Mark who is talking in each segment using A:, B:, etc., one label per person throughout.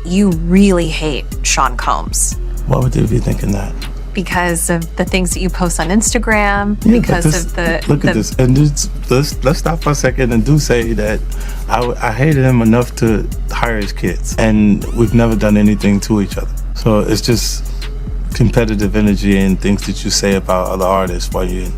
A: you really hate Sean Combs.
B: Why would they be thinking that?
A: Because of the things that you post on Instagram, because of the...
B: Look at this. And let's stop for a second and do say that I hated him enough to hire his kids. And we've never done anything to each other. So it's just competitive energy and things that you say about other artists while you're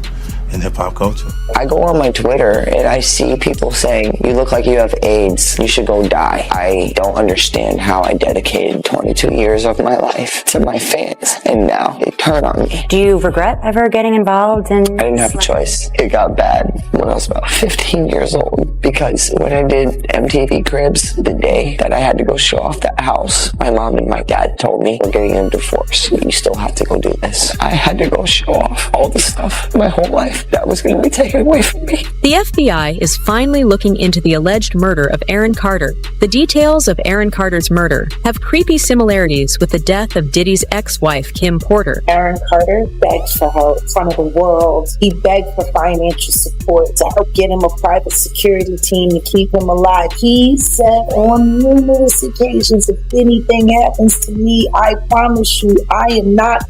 B: in hip-hop culture.
C: I go on my Twitter and I see people saying, you look like you have AIDS, you should go die. I don't understand how I dedicated 22 years of my life to my fans, and now they turn on me.
D: Do you regret ever getting involved in...
C: I didn't have a choice. It got bad when I was about 15 years old, because when I did MTV Cribs, the day that I had to go show off that house, my mom and my dad told me, we're getting a divorce, you still have to go do this. I had to go show off all the stuff my whole life that was going to be taken away from me.
E: The FBI is finally looking into the alleged murder of Aaron Carter. The details of Aaron Carter's murder have creepy similarities with the death of Diddy's ex-wife, Kim Porter.
F: Aaron Carter begged for help in front of the world. He begged for financial support to help get him a private security team to keep him alive. He said on numerous occasions, if anything happens to me, I promise you, I am not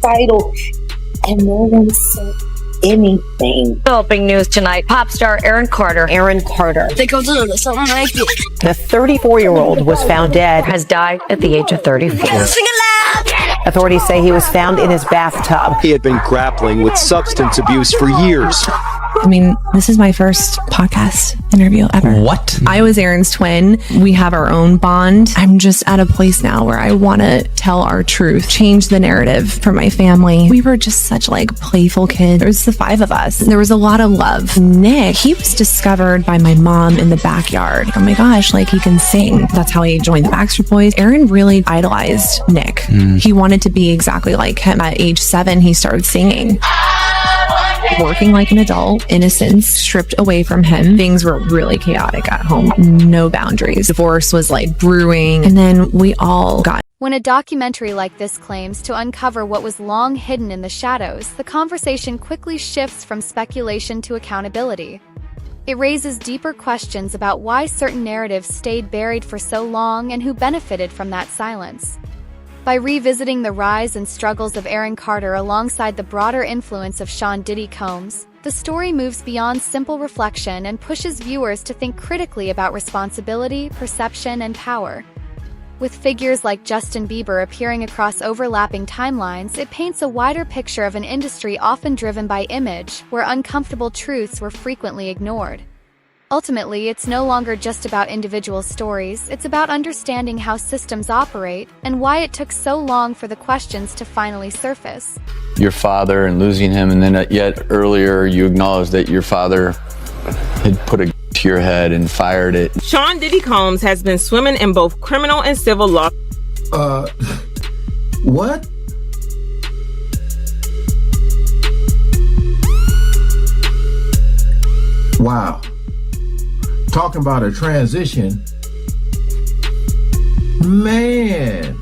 F: titled. And no one said anything.
G: Developing news tonight. Pop star Aaron Carter.
H: They go to something like it.
I: The 34-year-old was found dead.
G: Has died at the age of 34.
H: Sing it loud!
I: Authorities say he was found in his bathtub.
J: He had been grappling with substance abuse for years.
K: I mean, this is my first podcast interview ever.
L: What?
K: I was Aaron's twin. We have our own bond. I'm just at a place now where I want to tell our truth, change the narrative for my family. We were just such like playful kids. There was the 5 of us. There was a lot of love. Nick, he was discovered by my mom in the backyard. Oh my gosh, like he can sing. That's how he joined the Backstreet Boys. Aaron really idolized Nick. He wanted to be exactly like him. At age 7, he started singing. Working like an adult, innocence stripped away from him. Things were really chaotic at home. No boundaries. Divorce was like brewing. And then we all got...
M: When a documentary like this claims to uncover what was long hidden in the shadows, the conversation quickly shifts from speculation to accountability. It raises deeper questions about why certain narratives stayed buried for so long and who benefited from that silence. By revisiting the rise and struggles of Aaron Carter alongside the broader influence of Sean Diddy Combs, the story moves beyond simple reflection and pushes viewers to think critically about responsibility, perception, and power. With figures like Justin Bieber appearing across overlapping timelines, it paints a wider picture of an industry often driven by image, where uncomfortable truths were frequently ignored. Ultimately, it's no longer just about individual stories, it's about understanding how systems operate and why it took so long for the questions to finally surface.
N: Your father and losing him, and then yet earlier you acknowledged that your father had put a to your head and fired it.
O: Sean Diddy Combs has been swimming in both criminal and civil law.
P: What? Wow. Talking about a transition. Man.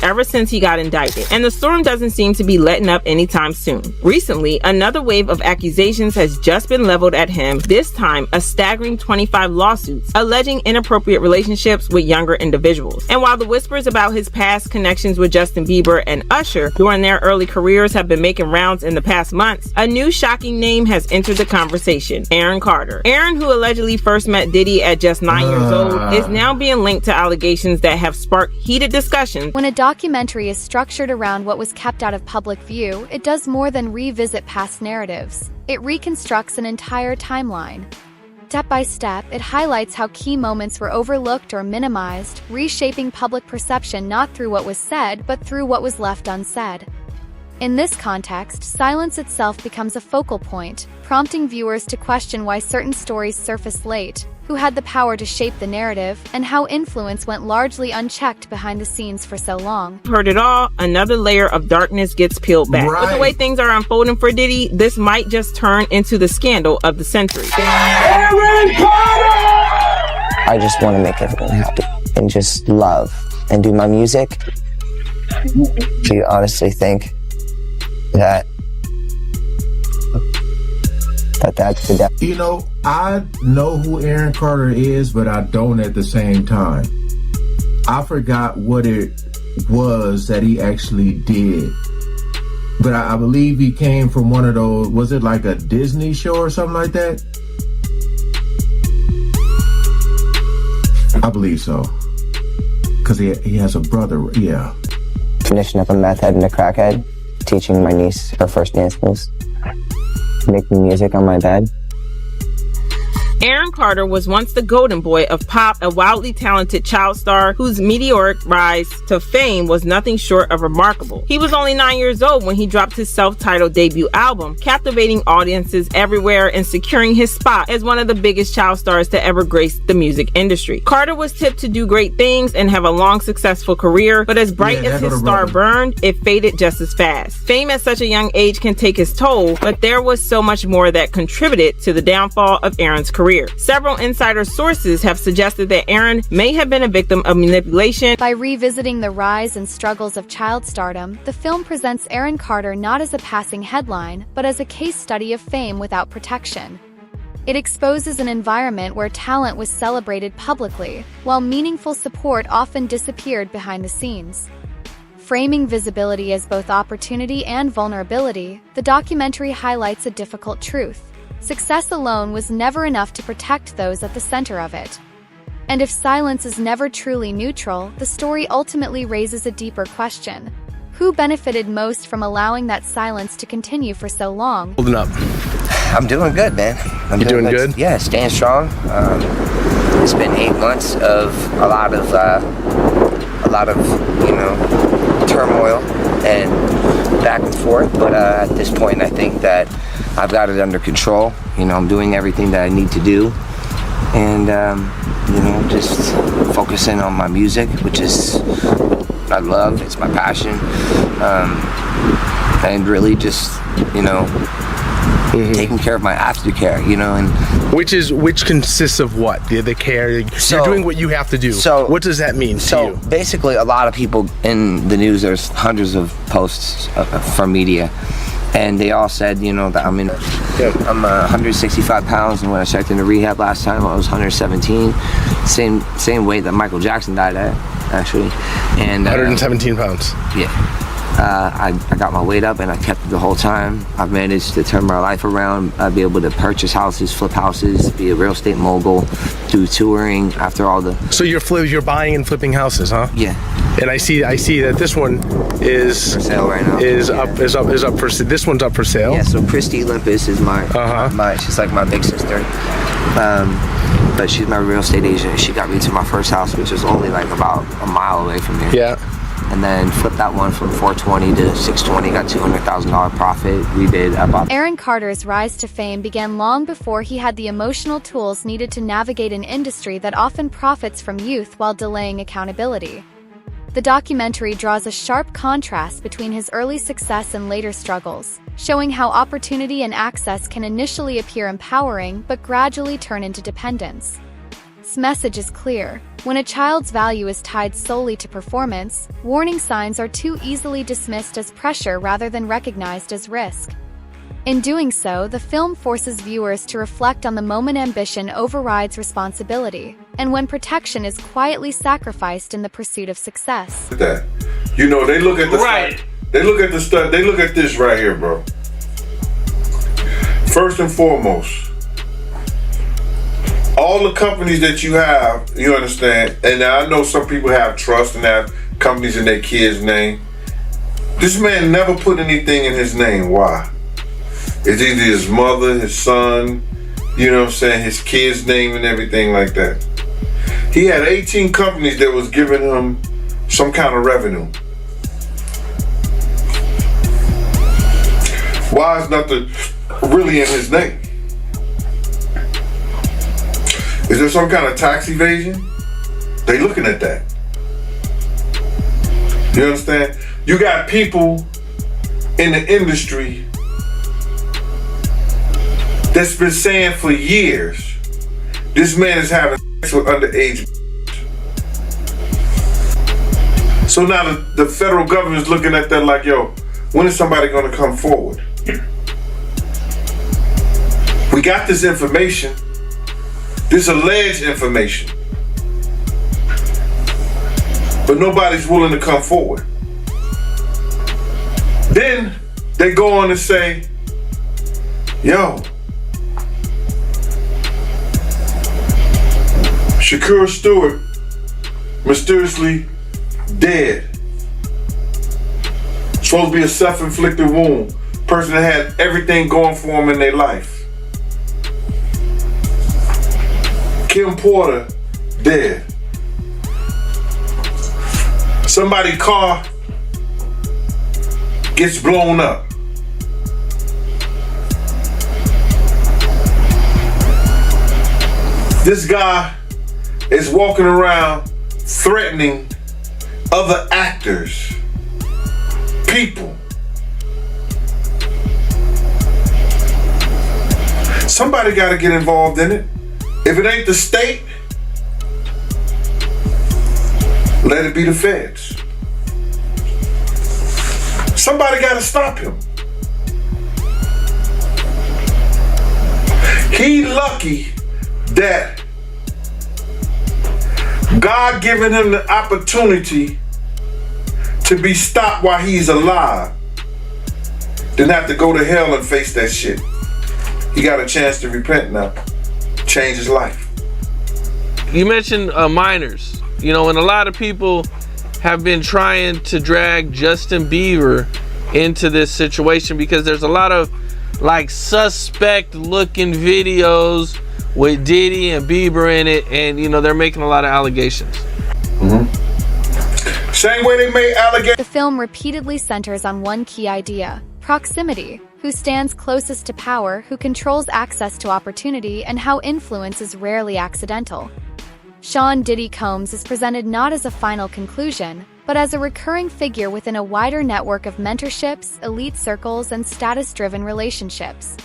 O: Ever since he got indicted, and the storm doesn't seem to be letting up anytime soon. Recently, another wave of accusations has just been leveled at him, this time a staggering 25 lawsuits alleging inappropriate relationships with younger individuals. And while the whispers about his past connections with Justin Bieber and Usher during their early careers have been making rounds in the past months, a new shocking name has entered the conversation: Aaron Carter. Aaron, who allegedly first met Diddy at just 9 years old, is now being linked to allegations that have sparked heated discussions.
M: When a documentary is structured around what was kept out of public view, it does more than revisit past narratives. It reconstructs an entire timeline. Step by step, it highlights how key moments were overlooked or minimized, reshaping public perception not through what was said, but through what was left unsaid. In this context, silence itself becomes a focal point, prompting viewers to question why certain stories surface late, who had the power to shape the narrative, and how influence went largely unchecked behind the scenes for so long.
O: Heard it all, another layer of darkness gets peeled back. With the way things are unfolding for Diddy, this might just turn into the scandal of the century.
C: Aaron Carter! I just want to make everyone happy and just love and do my music. Do you honestly think that's the depth?
P: You know, I know who Aaron Carter is, but I don't at the same time. I forgot what it was that he actually did. But I believe he came from one of those, was it like a Disney show or something like that? I believe so. Because he has a brother, yeah.
C: Finishing up a meth head and a crackhead, teaching my niece her first dance moves, making music on my bed.
O: Aaron Carter was once the golden boy of pop, a wildly talented child star whose meteoric rise to fame was nothing short of remarkable. He was only 9 years old when he dropped his self-titled debut album, captivating audiences everywhere and securing his spot as one of the biggest child stars to ever grace the music industry. Carter was tipped to do great things and have a long, successful career, but as bright as his star burned, it faded just as fast. Fame at such a young age can take its toll, but there was so much more that contributed to the downfall of Aaron's career. Several insider sources have suggested that Aaron may have been a victim of manipulation.
M: By revisiting the rise and struggles of child stardom, the film presents Aaron Carter not as a passing headline, but as a case study of fame without protection. It exposes an environment where talent was celebrated publicly, while meaningful support often disappeared behind the scenes. Framing visibility as both opportunity and vulnerability, the documentary highlights a difficult truth. Success alone was never enough to protect those at the center of it. And if silence is never truly neutral, the story ultimately raises a deeper question. Who benefited most from allowing that silence to continue for so long?
L: Holding up.
C: I'm doing good, man.
L: You doing good?
C: Yeah, staying strong. It's been 8 months of a lot of turmoil and back and forth. But at this point, I think that I've got it under control. I'm doing everything that I need to do, and just focusing on my music, which is I love. It's my passion, and really just taking care of my aftercare, and
L: which consists of what? The care. You're doing what you have to do. So what does that mean to you?
C: Basically, a lot of people in the news, there's hundreds of posts from media, and they all said, that I'm 165 pounds, and when I checked into rehab last time, I was 117. Same weight that Michael Jackson died at, actually. And
L: 117 pounds.
C: Yeah. I got my weight up and I kept it the whole time. I've managed to turn my life around. I'd be able to purchase houses, flip houses, be a real estate mogul, do touring after all the...
L: So you're buying and flipping houses, huh?
C: Yeah.
L: And I see that this one is
C: for sale right now.
L: Is up for sale. This one's up for sale.
C: Yeah, so Christy Olympus is she's like my big sister. But she's my real estate agent. She got me to my first house, which is only like about a mile away from here.
L: Yeah.
C: And then flipped that one from 420 to 620, got $200,000 profit.
M: Aaron Carter's rise to fame began long before he had the emotional tools needed to navigate an industry that often profits from youth while delaying accountability. The documentary draws a sharp contrast between his early success and later struggles, showing how opportunity and access can initially appear empowering but gradually turn into dependence. This message is clear. When a child's value is tied solely to performance, warning signs are too easily dismissed as pressure rather than recognized as risk. In doing so, the film forces viewers to reflect on the moment ambition overrides responsibility, and when protection is quietly sacrificed in the pursuit of success.
Q: They look at the
L: right.
Q: They look at the stuff. They look at this right here, bro. First and foremost, all the companies that you have, you understand, and I know some people have trust and have companies in their kid's name. This man never put anything in his name. Why? It's either his mother, his son, his kid's name and everything like that. He had 18 companies that was giving him some kind of revenue. Why is nothing really in his name? Is there some kind of tax evasion? They looking at that. You understand? You got people in the industry that's been saying for years, this man is having sex with underage. So now the federal government is looking at that like, yo, when is somebody gonna come forward? We got this information. This alleged information. but nobody's willing to come forward. Then they go on and say, yo, Shakur Stewart mysteriously dead. Supposed to be a self-inflicted wound. Person that had everything going for them in their life. Kim Porter dead. Somebody's car gets blown up. This guy is walking around threatening other actors, people. Somebody got to get involved in it. If it ain't the state, let it be the feds. Somebody got to stop him. He lucky that God given him the opportunity to be stopped while he's alive, then have to go to hell and face that shit. He got a chance to repent now, change his life.
R: You mentioned minors, you know, and a lot of people have been trying to drag Justin Bieber into this situation because there's a lot of like suspect looking videos with Diddy and Bieber in it, and you know, they're making a lot of allegations.
Q: Same way they made allegations.
M: The film repeatedly centers on one key idea: proximity. Who stands closest to power, who controls access to opportunity, and how influence is rarely accidental. Sean Diddy Combs is presented not as a final conclusion, but as a recurring figure within a wider network of mentorships, elite circles, and status-driven relationships.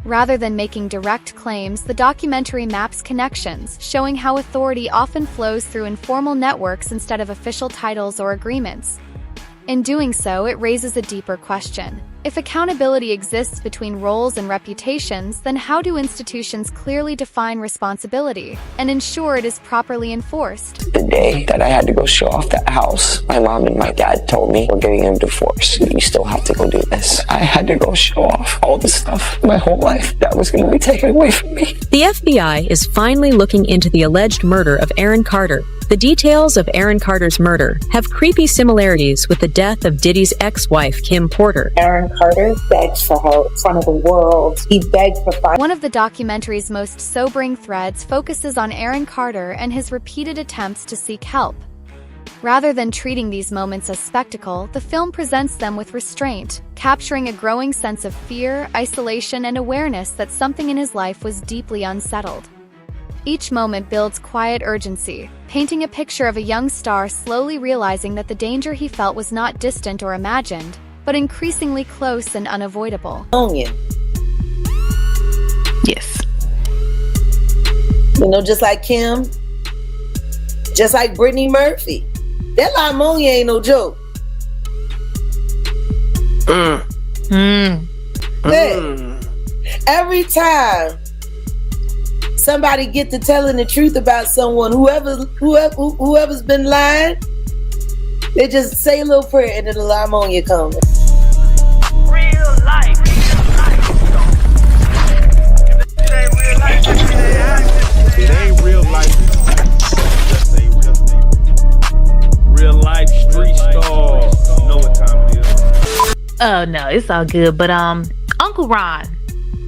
M: Rather than making direct claims, the documentary maps connections, showing how authority often flows through informal networks instead of official titles or agreements. In doing so, it raises a deeper question. If accountability exists between roles and reputations, then how do institutions clearly define responsibility and ensure it is properly enforced?
C: The day that I had to go show off that house, my mom and my dad told me, we're getting a divorce. You still have to go do this. I had to go show off all the stuff, my whole life, that was going to be taken away from me.
E: The FBI is finally looking into the alleged murder of Aaron Carter. The details of Aaron Carter's murder have creepy similarities with the death of Diddy's ex-wife, Kim Porter.
F: Aaron Carter begged for her in front of the world. He begged for fire.
M: One of the documentary's most sobering threads focuses on Aaron Carter and his repeated attempts to seek help. Rather than treating these moments as spectacle, the film presents them with restraint, capturing a growing sense of fear, isolation, and awareness that something in his life was deeply unsettled. Each moment builds quiet urgency, painting a picture of a young star slowly realizing that the danger he felt was not distant or imagined, but increasingly close and unavoidable.
F: Yes. You know, just like Kim, just like Brittany Murphy. That Limonia ain't no joke. Hey, every time somebody get to telling the truth about someone, whoever's been lying, they just say a little prayer and then the Limonia comes.
S: Real life.
L: It ain't real life. Just say real thing. Real life street stars. You know what time it is.
T: Oh no, it's all good. But Uncle Ron,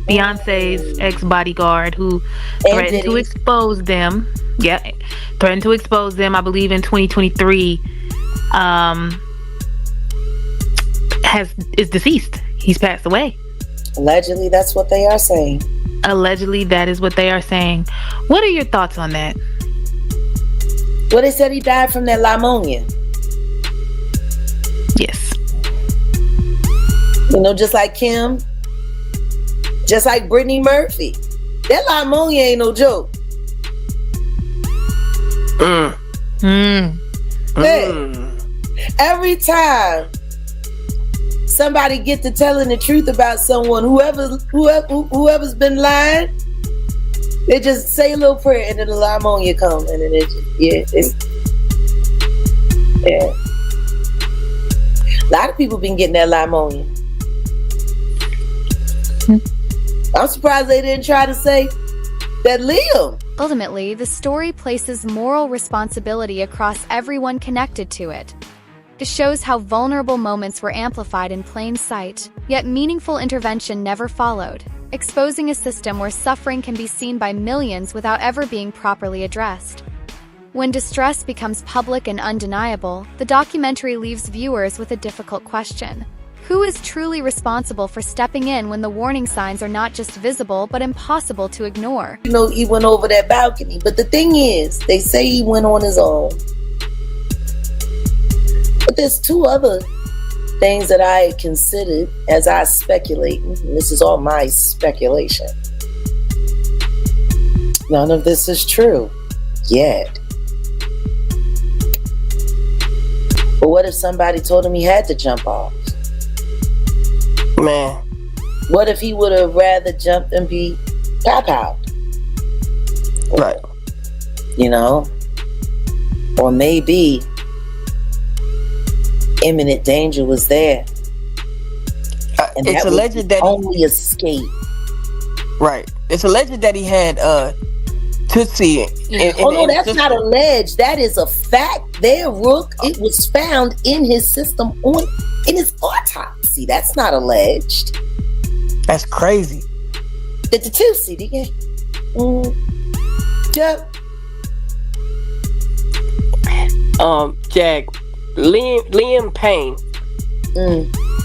T: Beyonce's ex-bodyguard, who threatened to expose them. Yeah, threatened to expose them, I believe, in 2023. Is deceased. He's passed away.
F: Allegedly, that's what they are saying.
T: Allegedly, that is what they are saying. What are your thoughts on that?
F: Well, they said he died from that Limonia.
T: Yes.
F: You know, just like Kim, just like Brittany Murphy. That Limonia ain't no joke. Hey, every time somebody get to telling the truth about someone, whoever's been lying, they just say a little prayer and then the Limonia comes, and then Yeah. A lot of people been getting that limonium. I'm surprised they didn't try to say that Liam.
M: Ultimately, the story places moral responsibility across everyone connected to it. It shows how vulnerable moments were amplified in plain sight, yet meaningful intervention never followed, exposing a system where suffering can be seen by millions without ever being properly addressed. When distress becomes public and undeniable, the documentary leaves viewers with a difficult question. Who is truly responsible for stepping in when the warning signs are not just visible but impossible to ignore?
F: You know, he went over that balcony, but the thing is, they say he went on his own. But there's two other things that I considered as I speculate. This is all my speculation. None of this is true yet. But what if somebody told him he had to jump off?
U: Man.
F: What if he would have rather jumped and be pop-out?
U: Right.
F: You know? Or maybe imminent danger was there. And
U: it's alleged that
F: the only escape.
U: Right. It's alleged that he had Tootsie.
F: Oh no, that's not alleged. That is a fact. There, Rook. It was found in his system in his autopsy. That's not alleged.
U: That's crazy.
F: The Tootsie, Yep.
U: Jack, Liam Payne,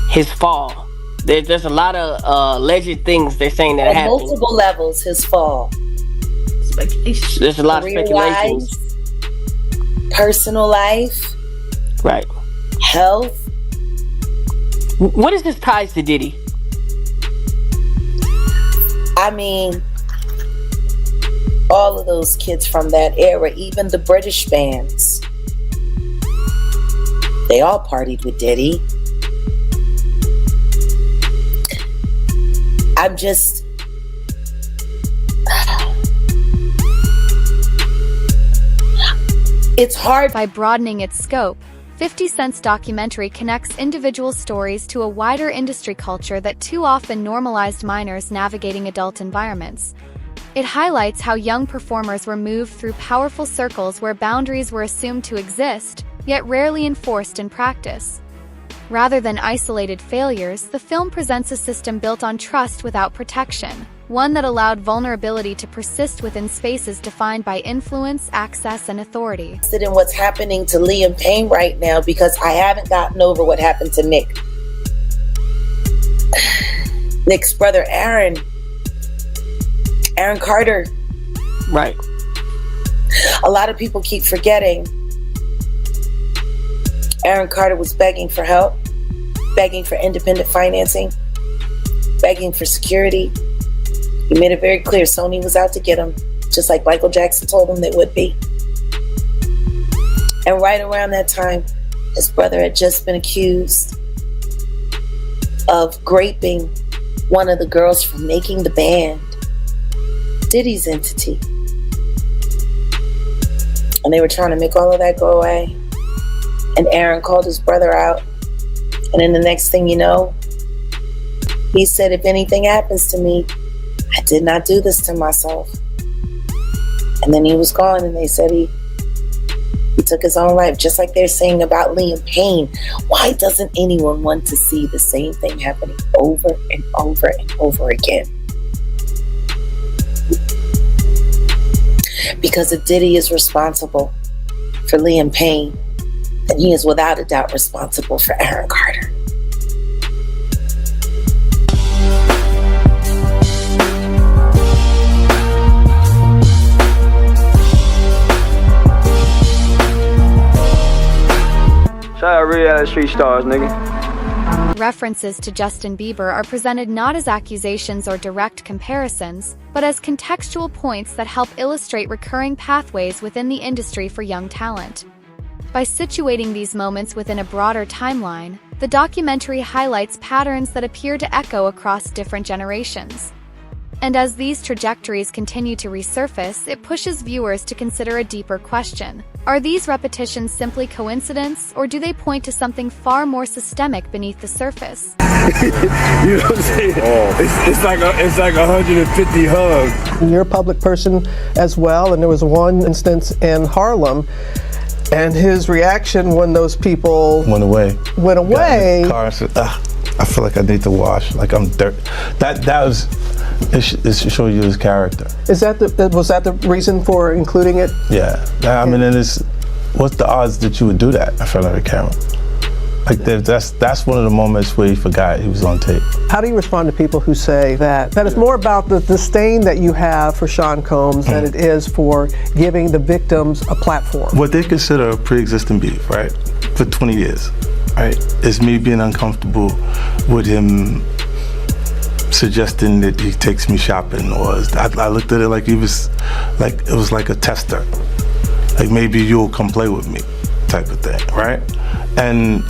U: his fall. There's a lot of alleged things they're saying that happened.
F: On multiple levels, his fall.
U: There's a lot of speculations.
F: Personal life.
U: Right.
F: Health.
U: What is his ties to Diddy?
F: I mean, all of those kids from that era, even the British bands, they all partied with Diddy. I'm just... It's hard.
M: By broadening its scope, 50 Cent's documentary connects individual stories to a wider industry culture that too often normalized minors navigating adult environments. It highlights how young performers were moved through powerful circles where boundaries were assumed to exist, yet rarely enforced in practice. Rather than isolated failures, the film presents a system built on trust without protection, one that allowed vulnerability to persist within spaces defined by influence, access, and authority.
F: In what's happening to Liam Payne right now, because I haven't gotten over what happened to Nick. Nick's brother, Aaron Carter.
U: Right.
F: A lot of people keep forgetting Aaron Carter was begging for help, begging for independent financing, begging for security. He made it very clear Sony was out to get him, just like Michael Jackson told him they would be. And right around that time, his brother had just been accused of graping one of the girls from making the band, Diddy's entity. And they were trying to make all of that go away. And Aaron called his brother out. And then the next thing you know, he said, if anything happens to me, I did not do this to myself. And then he was gone, and they said he took his own life, just like they're saying about Liam Payne. Why doesn't anyone want to see the same thing happening over and over and over again? Because if Diddy is responsible for Liam Payne, then he is without a doubt responsible for Aaron Carter.
U: Shout out real out street stars, nigga.
M: References to Justin Bieber are presented not as accusations or direct comparisons, but as contextual points that help illustrate recurring pathways within the industry for young talent. By situating these moments within a broader timeline, the documentary highlights patterns that appear to echo across different generations. And as these trajectories continue to resurface, it pushes viewers to consider a deeper question. Are these repetitions simply coincidence, or do they point to something far more systemic beneath the surface?
A: You know what I'm saying? It's like 150 hugs.
V: You're a public person as well, and there was one instance in Harlem, and his reaction when those people
B: went away.
V: Got in
B: the car and said, I feel like I need to wash, like I'm dirt. That was, it show you his character.
V: Was that the reason for including it?
B: Yeah, I mean, what's the odds that you would do that in front of a camera? Like that's one of the moments where he forgot he was on tape.
V: How do you respond to people who say that it's more about the disdain that you have for Sean Combs than it is for giving the victims a platform?
B: What they consider a pre-existing beef, right, for 20 years, right, is me being uncomfortable with him suggesting that he takes me shopping, or I looked at it like it was like a tester, like maybe you'll come play with me type of thing, right? And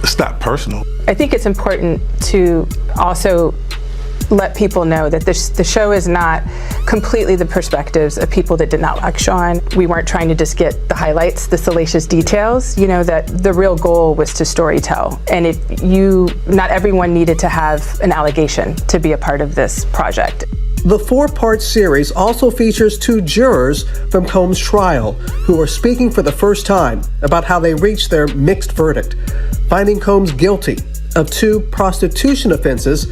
B: it's not personal.
W: I think it's important to also let people know that the show is not completely the perspectives of people that did not like Sean. We weren't trying to just get the highlights, the salacious details, that the real goal was to storytell. And not everyone needed to have an allegation to be a part of this project.
V: The 4-part series also features 2 jurors from Combs' trial who are speaking for the first time about how they reached their mixed verdict, finding Combs guilty of 2 prostitution offenses,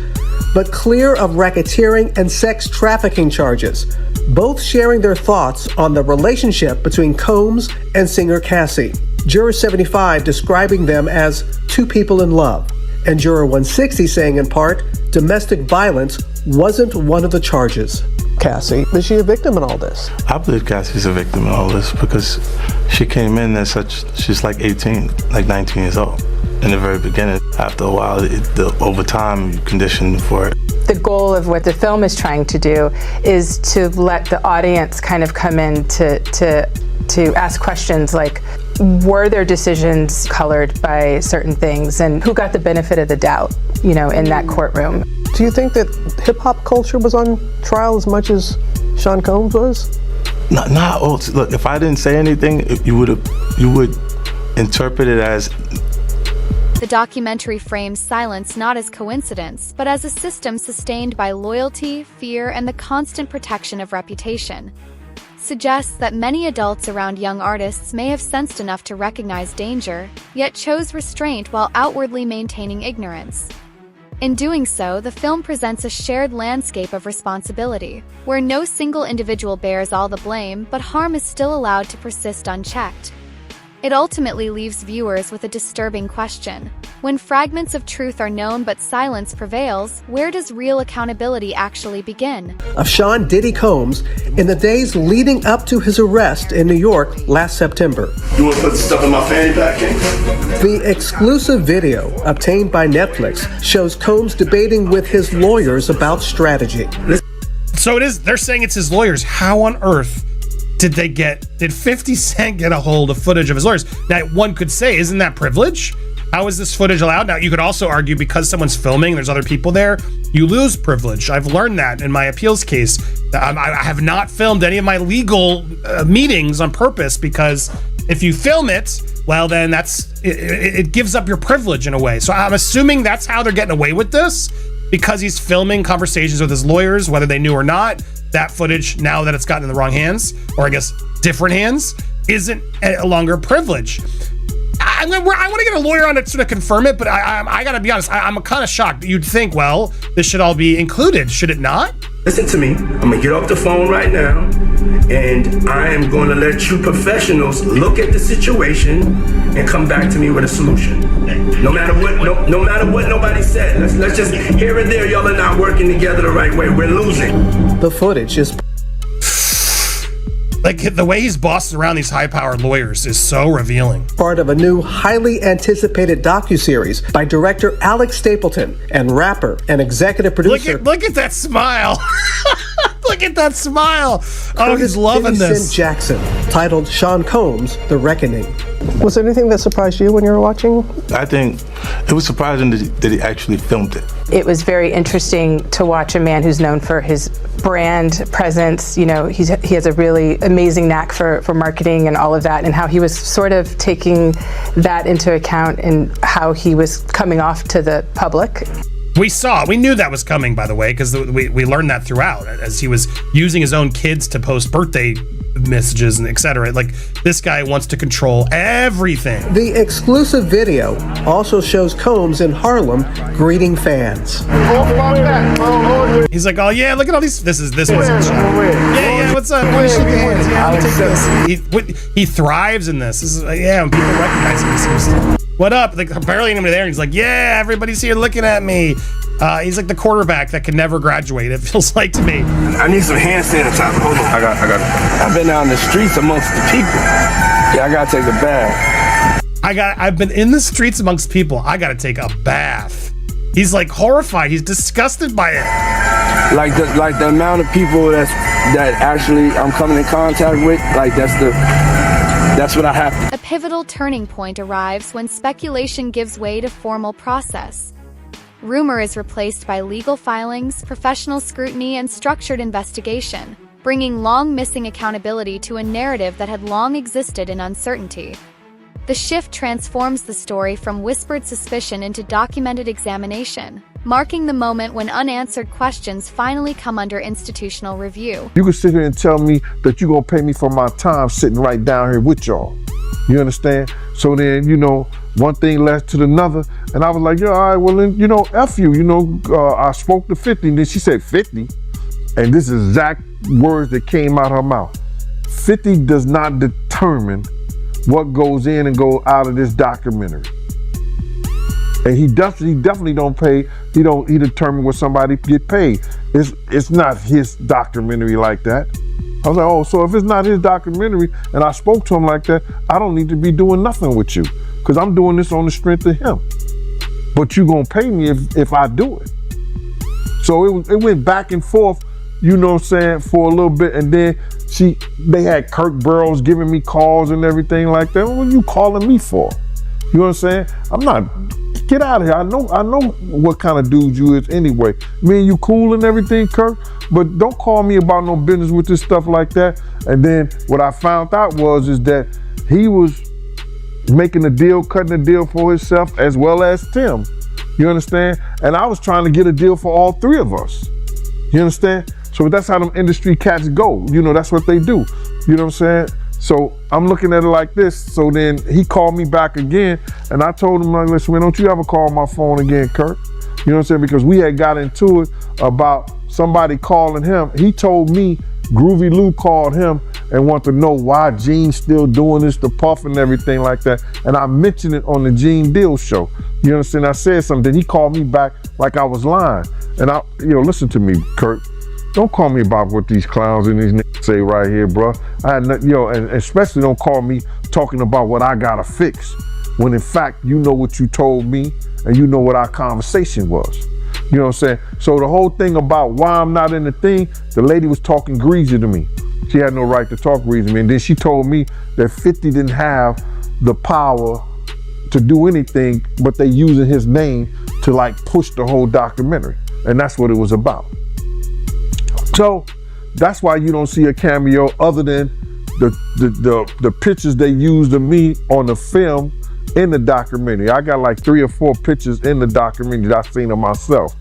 V: but clear of racketeering and sex trafficking charges, both sharing their thoughts on the relationship between Combs and singer Cassie. Juror 75 describing them as 2 people in love, and Juror 160 saying in part, domestic violence wasn't one of the charges. Cassie, is she a victim in all this?
B: I believe Cassie's a victim in all this because she came in she's like 18, like 19 years old in the very beginning. After a while, over time, you condition for it.
W: The goal of what the film is trying to do is to let the audience kind of come in to ask questions like, were their decisions colored by certain things, and who got the benefit of the doubt, in that courtroom?
V: Do you think that hip-hop culture was on trial as much as Sean Combs was?
B: Look, if I didn't say anything, you would interpret it as...
M: The documentary frames silence not as coincidence, but as a system sustained by loyalty, fear, and the constant protection of reputation. Suggests that many adults around young artists may have sensed enough to recognize danger, yet chose restraint while outwardly maintaining ignorance. In doing so, the film presents a shared landscape of responsibility, where no single individual bears all the blame, but harm is still allowed to persist unchecked. It ultimately leaves viewers with a disturbing question. When fragments of truth are known but silence prevails, where does real accountability actually begin?
V: Of Sean Diddy Combs in the days leading up to his arrest in New York last September.
A: You want to put the stuff in my fanny pack?
V: The exclusive video obtained by Netflix shows Combs debating with his lawyers about strategy.
X: So they're saying it's his lawyers. How on earth did 50 Cent get a hold of footage of his lawyers? Now, one could say, isn't that privilege? How is this footage allowed? Now, you could also argue because someone's filming, there's other people there, you lose privilege. I've learned that in my appeals case. I have not filmed any of my legal meetings on purpose because if you film it, well, then it gives up your privilege in a way. So I'm assuming that's how they're getting away with this, because he's filming conversations with his lawyers, whether they knew or not. That footage, now that it's gotten in the wrong hands, or I guess different hands, isn't a longer privilege. I want to get a lawyer on to sort of confirm it, but I gotta be honest, I'm kind of shocked. You'd think, well, this should all be included, should it not?
A: Listen to me. I'm gonna get off the phone right now, and I am going to let you professionals look at the situation and come back to me with a solution. No matter what nobody said. Let's just here and there, y'all are not working together the right way. We're losing.
V: The footage is
X: like the way he's bossing around these high-powered lawyers is so revealing.
V: Part of a new highly anticipated docuseries by director Alex Stapleton and rapper and executive producer.
X: Look at that smile. Look at that smile. Oh, he's
V: Curtis
X: loving
V: 50
X: this.
V: Cent Jackson, titled Sean Combs, The Reckoning. Was there anything that surprised you when you were watching?
B: I think it was surprising that he actually filmed it.
W: It was very interesting to watch a man who's known for his brand presence. You know, he has a really amazing knack for marketing and all of that, and how he was sort of taking that into account and how he was coming off to the public.
X: We knew that was coming, by the way, because we learned that throughout as he was using his own kids to post birthday messages and etc. Like, this guy wants to control everything.
V: The exclusive video also shows Combs in Harlem greeting fans.
X: He's like, oh yeah, look at all these. This was yeah, what's up? Want to shake hands? Yeah, I'll take this. He thrives in this. This is yeah, when people recognize him. What up? Like, barely anybody there. He's like, yeah, everybody's here looking at me. He's like the quarterback that can never graduate, it feels like to me.
A: I need some hand sanitizer. Hold on. I got it. I've been out in the streets amongst the people. Yeah, I gotta take a bath.
X: I've been in the streets amongst people. I gotta take a bath. He's like horrified. He's disgusted by it.
A: Like the amount of people that actually I'm coming in contact with, like that's what I have to.
M: A pivotal turning point arrives when speculation gives way to formal process. Rumor is replaced by legal filings, professional scrutiny, and structured investigation, bringing long-missing accountability to a narrative that had long existed in uncertainty. The shift transforms the story from whispered suspicion into documented examination, marking the moment when unanswered questions finally come under institutional review.
Q: You can sit here and tell me that you're going to pay me for my time sitting right down here with y'all. You understand? So then, one thing led to another, and I was like, all right, well then, F you, I spoke to 50, and then she said 50, and this is exact words that came out her mouth. 50 does not determine what goes in and goes out of this documentary. And he definitely don't pay, he determine what somebody get paid. It's not his documentary like that. I was like, oh, so if it's not his documentary and I spoke to him like that, I don't need to be doing nothing with you, because I'm doing this on the strength of him. But you gonna pay me if I do it. So it went back and forth, for a little bit, and then they had Kirk Burrows giving me calls and everything like that. What are you calling me for? You know what I'm saying? I'm not. Get out of here. I know what kind of dude you is anyway. Me and you cool and everything, Kirk, but don't call me about no business with this stuff like that. And then what I found out is that he was making a deal, cutting a deal for himself as well as Tim. You understand? And I was trying to get a deal for all three of us. You understand? So that's how them industry cats go. That's what they do. You know what I'm saying? So I'm looking at it like this. So then he called me back again, and I told him, like, listen, don't you ever call my phone again, Kirk? You know what I'm saying? Because we had got into it about somebody calling him. He told me Groovy Lou called him and wanted to know why Gene's still doing this, the Puff and everything like that. And I mentioned it on the Gene Deal show. You understand? I said something. Then he called me back like I was lying. And listen to me, Kirk. Don't call me about what these clowns and these niggas say right here, bro. And especially don't call me talking about what I gotta fix, when in fact you know what you told me and you know what our conversation was. You know what I'm saying? So the whole thing about why I'm not in the thing, the lady was talking greasy to me. She had no right to talk greasy to me. And then she told me that 50 didn't have the power to do anything, but they using his name to like push the whole documentary. And that's what it was about. So that's why you don't see a cameo other than the pictures they used of me on the film in the documentary. I got like 3 or 4 pictures in the documentary that I've seen of myself.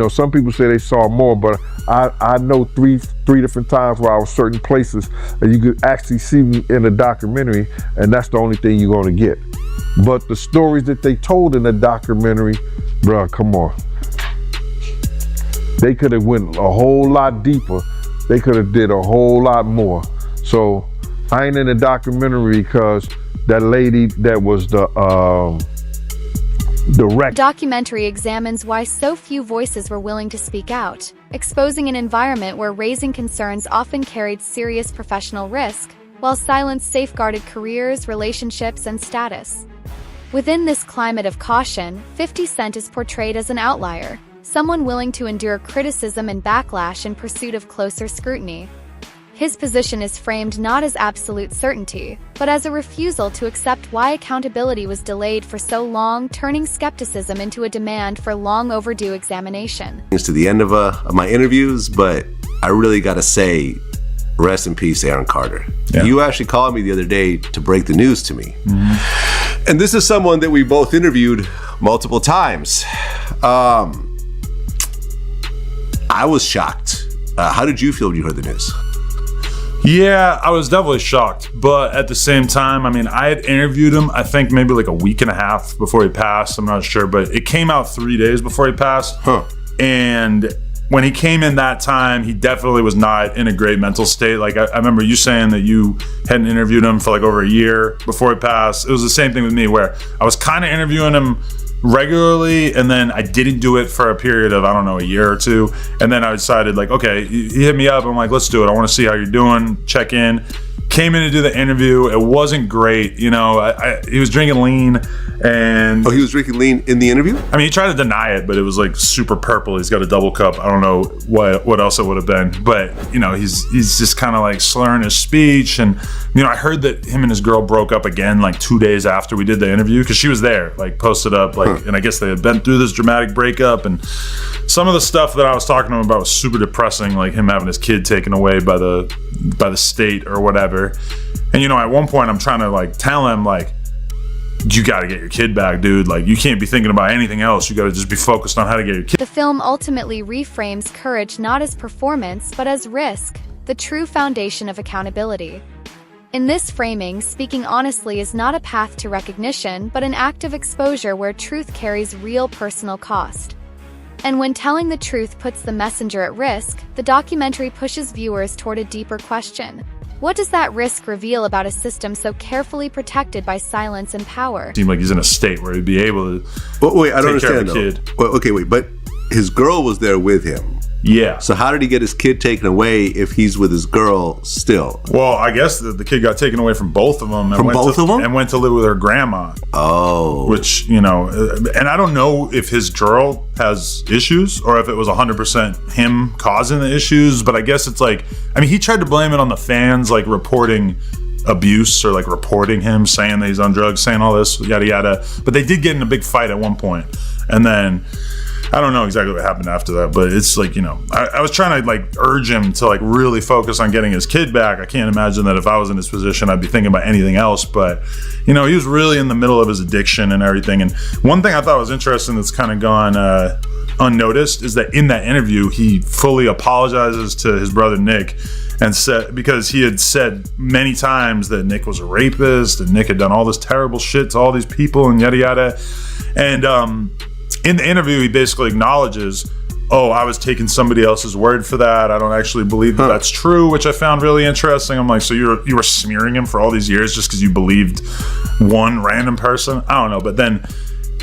Q: Some people say they saw more, but I know three different times where I was certain places and you could actually see me in the documentary, and that's the only thing you're gonna get. But the stories that they told in the documentary, bro, come on. They could have went a whole lot deeper. They could have did a whole lot more. So I ain't in the documentary because that lady that was the
M: The documentary examines why so few voices were willing to speak out, exposing an environment where raising concerns often carried serious professional risk, while silence safeguarded careers, relationships, and status. Within this climate of caution, 50 Cent is portrayed as an outlier, someone willing to endure criticism and backlash in pursuit of closer scrutiny. His position is framed not as absolute certainty, but as a refusal to accept why accountability was delayed for so long, turning skepticism into a demand for long overdue examination.
D: It's to the end of my interviews, but I really gotta say, rest in peace, Aaron Carter. Yeah. You actually called me the other day to break the news to me. Mm-hmm. And this is someone that we both interviewed multiple times. I was shocked. How did you feel when you heard the news?
G: Yeah, I was definitely shocked. But at the same time, I mean, I had interviewed him, I think maybe like a week and a half before he passed. I'm not sure, but it came out 3 days before he passed.
D: Huh.
G: And when he came in that time, he definitely was not in a great mental state. Like, I remember you saying that you hadn't interviewed him for like over a year before he passed. It was the same thing with me, where I was kind of interviewing him regularly, and then I didn't do it for a period of, I don't know, a year or two. And then I decided, like, okay, he hit me up. I'm like, let's do it. I want to see how you're doing, check in. Came in to do the interview. It wasn't great. You know, he was drinking lean. And
D: he was drinking lean in the interview?
G: I mean, he tried to deny it, but it was like super purple. He's got a double cup. I don't know what else it would have been. But, you know, he's just kind of like slurring his speech. And, you know, I heard that him and his girl broke up again like 2 days after we did the interview, because she was there, like posted up, like, and I guess they had been through this dramatic breakup. And some of the stuff that I was talking to him about was super depressing, like him having his kid taken away by the state or whatever. And, you know, at one point I'm trying to like tell him, like, you got to get your kid back, dude. Like, you can't be thinking about anything else. You got to just be focused on how to get your kid.
M: The film ultimately reframes courage not as performance, but as risk, the true foundation of accountability. In this framing, speaking honestly is not a path to recognition, but an act of exposure where truth carries real personal cost. And when telling the truth puts the messenger at risk, the documentary pushes viewers toward a deeper question. What does that risk reveal about a system so carefully protected by silence and power?
G: It seemed like he's in a state where he'd be able to
D: wait, I don't
G: take care
D: understand
G: of
D: though.
G: a kid.
D: Well, okay, wait, but his girl was there with him.
G: Yeah.
D: So how did he get his kid taken away if he's with his girl still?
G: Well, I guess the kid got taken away from both of them. And went to live with her grandma.
D: Oh.
G: Which, you know, and I don't know if his girl has issues or if it was 100% him causing the issues, but I guess it's like, I mean, he tried to blame it on the fans, like reporting abuse or like reporting him, saying that he's on drugs, saying all this, yada, yada. But they did get in a big fight at one point. And then I don't know exactly what happened after that, but it's like, you know, I was trying to like urge him to like really focus on getting his kid back. I can't imagine that if I was in his position, I'd be thinking about anything else. But, you know, he was really in the middle of his addiction and everything. And one thing I thought was interesting that's kind of gone unnoticed is that in that interview, he fully apologizes to his brother Nick, and said, because he had said many times that Nick was a rapist and Nick had done all this terrible shit to all these people and yada yada. And in the interview, he basically acknowledges, oh, I was taking somebody else's word for that. I don't actually believe that that's true, which I found really interesting. I'm like, so you were smearing him for all these years just because you believed one random person? I don't know. But then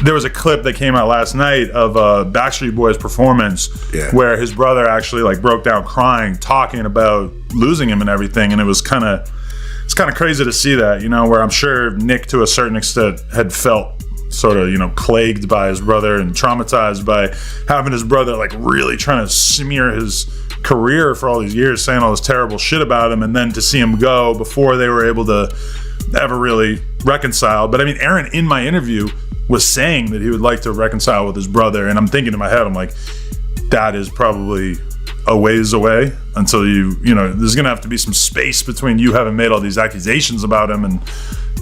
G: there was a clip that came out last night of Backstreet Boys' performance where his brother actually like broke down crying, talking about losing him and everything. And it's kind of crazy to see that, you know, where I'm sure Nick to a certain extent had felt sort of, you know, plagued by his brother and traumatized by having his brother like really trying to smear his career for all these years, saying all this terrible shit about him, and then to see him go before they were able to ever really reconcile. But I mean, Aaron in my interview was saying that he would like to reconcile with his brother, and I'm thinking in my head, I'm like, that is probably a ways away until you know, there's gonna have to be some space between you having made all these accusations about him and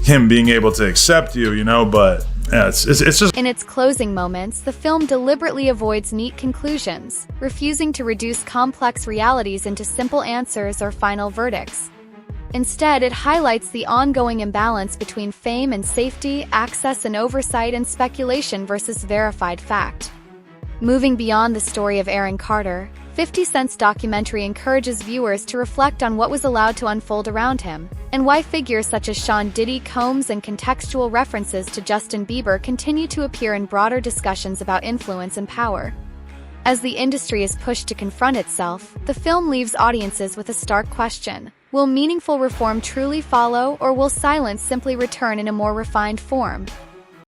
G: him being able to accept you, you know. But yeah, it's just...
M: In its closing moments, the film deliberately avoids neat conclusions, refusing to reduce complex realities into simple answers or final verdicts. Instead, it highlights the ongoing imbalance between fame and safety, access and oversight, and speculation versus verified fact. Moving beyond the story of Aaron Carter, 50 Cent's documentary encourages viewers to reflect on what was allowed to unfold around him, and why figures such as Sean Diddy, Combs, and contextual references to Justin Bieber continue to appear in broader discussions about influence and power. As the industry is pushed to confront itself, the film leaves audiences with a stark question. Will meaningful reform truly follow, or will silence simply return in a more refined form?